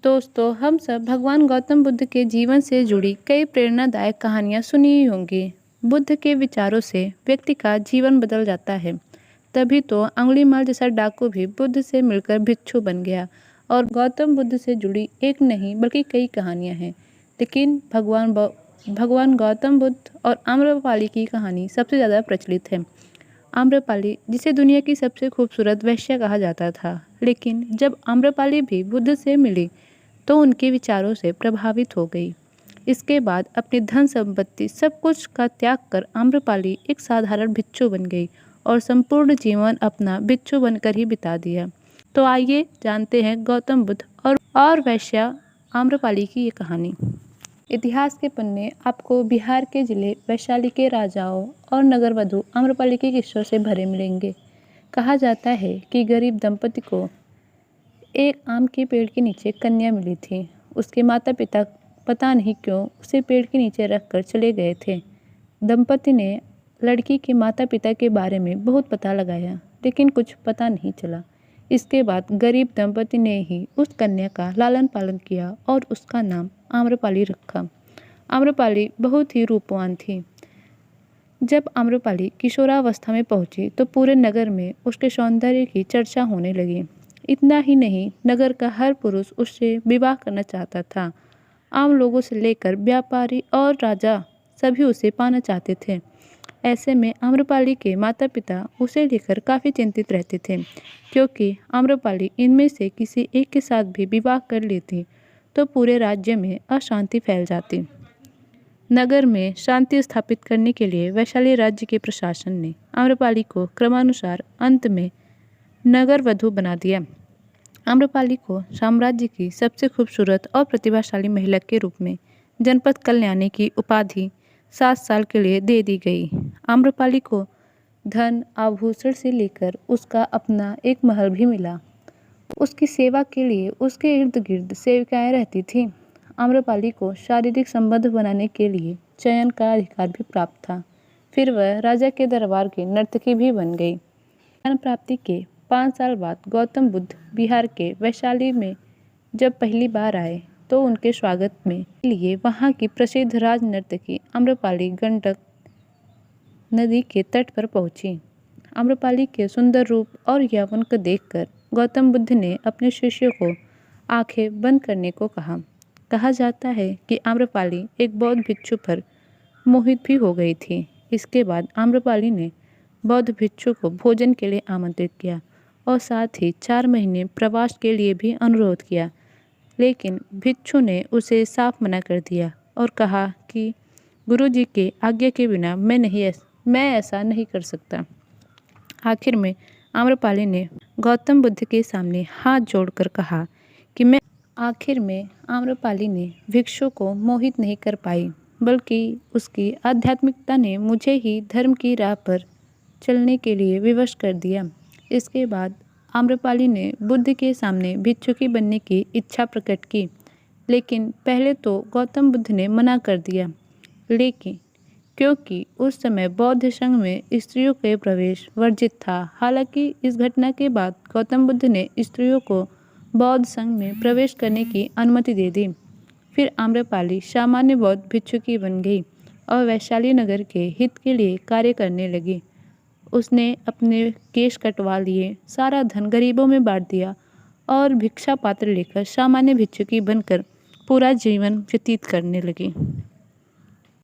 दोस्तों, हम सब भगवान गौतम बुद्ध के जीवन से जुड़ी कई प्रेरणादायक कहानियाँ सुनी ही होंगी। बुद्ध के विचारों से व्यक्ति का जीवन बदल जाता है। तभी तो अंगुलीमाल जैसा डाकू भी बुद्ध से मिलकर भिक्षु बन गया। और गौतम बुद्ध से जुड़ी एक नहीं बल्कि कई कहानियाँ हैं, लेकिन भगवान गौतम बुद्ध और आम्रपाली की कहानी सबसे ज़्यादा प्रचलित है। आम्रपाली, जिसे दुनिया की सबसे खूबसूरत वेश्या कहा जाता था, लेकिन जब आम्रपाली भी बुद्ध से मिली तो उनके विचारों से प्रभावित हो गई। इसके बाद अपनी धन संपत्ति सब कुछ का त्याग कर आम्रपाली एक साधारण भिक्षु बन गई और संपूर्ण जीवन अपना भिक्षु बनकर ही बिता दिया। तो आइए जानते हैं गौतम बुद्ध और वेश्या आम्रपाली की ये कहानी। इतिहास के पन्ने आपको बिहार के जिले वैशाली के राजाओं और नगरवधु आम्रपाली के किस्सों से भरे मिलेंगे। कहा जाता है कि गरीब दंपति को एक आम के पेड़ के नीचे कन्या मिली थी। उसके माता पिता पता नहीं क्यों उसे पेड़ के नीचे रखकर चले गए थे। दंपति ने लड़की के माता पिता के बारे में बहुत पता लगाया, लेकिन कुछ पता नहीं चला। इसके बाद गरीब दंपति ने ही उस कन्या का लालन पालन किया और उसका नाम आम्रपाली रखा। आम्रपाली बहुत ही रूपवान थी। जब आम्रपाली किशोरावस्था में पहुंची तो पूरे नगर में उसके सौंदर्य की चर्चा होने लगी। इतना ही नहीं, नगर का हर पुरुष उससे विवाह करना चाहता था। आम लोगों से लेकर व्यापारी और राजा सभी उसे पाना चाहते थे। ऐसे में आम्रपाली के माता पिता उसे लेकर काफ़ी चिंतित रहते थे, क्योंकि आम्रपाली इनमें से किसी एक के साथ भी विवाह कर लेती तो पूरे राज्य में अशांति फैल जाती। नगर में शांति स्थापित करने के लिए वैशाली राज्य के प्रशासन ने आम्रपाली को क्रमानुसार अंत में नगर वधु बना दिया। आम्रपाली को साम्राज्य की सबसे खूबसूरत और प्रतिभाशाली महिला के रूप में जनपद कल्याणी की उपाधि 7 साल के लिए दे दी गई। आम्रपाली को धन आभूषण से लेकर उसका अपना एक महल भी मिला। उसकी सेवा के लिए उसके इर्द गिर्द सेविकाएं रहती थीं। आम्रपाली को शारीरिक संबंध बनाने के लिए चयन का अधिकार भी प्राप्त था। फिर वह राजा के दरबार की नर्तकी भी बन गई। ज्ञान प्राप्ति के 5 साल बाद गौतम बुद्ध बिहार के वैशाली में जब पहली बार आए तो उनके स्वागत में लिए वहाँ की प्रसिद्ध राज नर्तकी आम्रपाली गंडक नदी के तट पर पहुँची। आम्रपाली के सुंदर रूप और यौवन को देखकर गौतम बुद्ध ने अपने शिष्यों को आंखें बंद करने को कहा। कहा जाता है कि आम्रपाली एक बौद्ध भिक्षु पर मोहित भी हो गई थी। इसके बाद आम्रपाली ने बौद्ध भिक्षु को भोजन के लिए आमंत्रित किया और साथ ही 4 महीने प्रवास के लिए भी अनुरोध किया, लेकिन भिक्षु ने उसे साफ मना कर दिया और कहा कि गुरुजी के आज्ञा के बिना मैं ऐसा नहीं कर सकता। आखिर में आम्रपाली ने गौतम बुद्ध के सामने हाथ जोड़कर कहा कि आम्रपाली ने भिक्षु को मोहित नहीं कर पाई, बल्कि उसकी आध्यात्मिकता ने मुझे ही धर्म की राह पर चलने के लिए विवश कर दिया। इसके बाद आम्रपाली ने बुद्ध के सामने भिक्षुकी बनने की इच्छा प्रकट की, लेकिन पहले तो गौतम बुद्ध ने मना कर दिया। लेकिन क्योंकि उस समय बौद्ध संघ में स्त्रियों के प्रवेश वर्जित था। हालांकि इस घटना के बाद गौतम बुद्ध ने स्त्रियों को बौद्ध संघ में प्रवेश करने की अनुमति दे दी। फिर आम्रपाली सामान्य बौद्ध भिक्षुकी बन गई और वैशाली नगर के हित के लिए कार्य करने लगी। उसने अपने केश कटवा लिए, सारा धन गरीबों में बांट दिया और भिक्षा पात्र लेकर सामान्य भिक्षुकी बनकर पूरा जीवन व्यतीत करने लगी।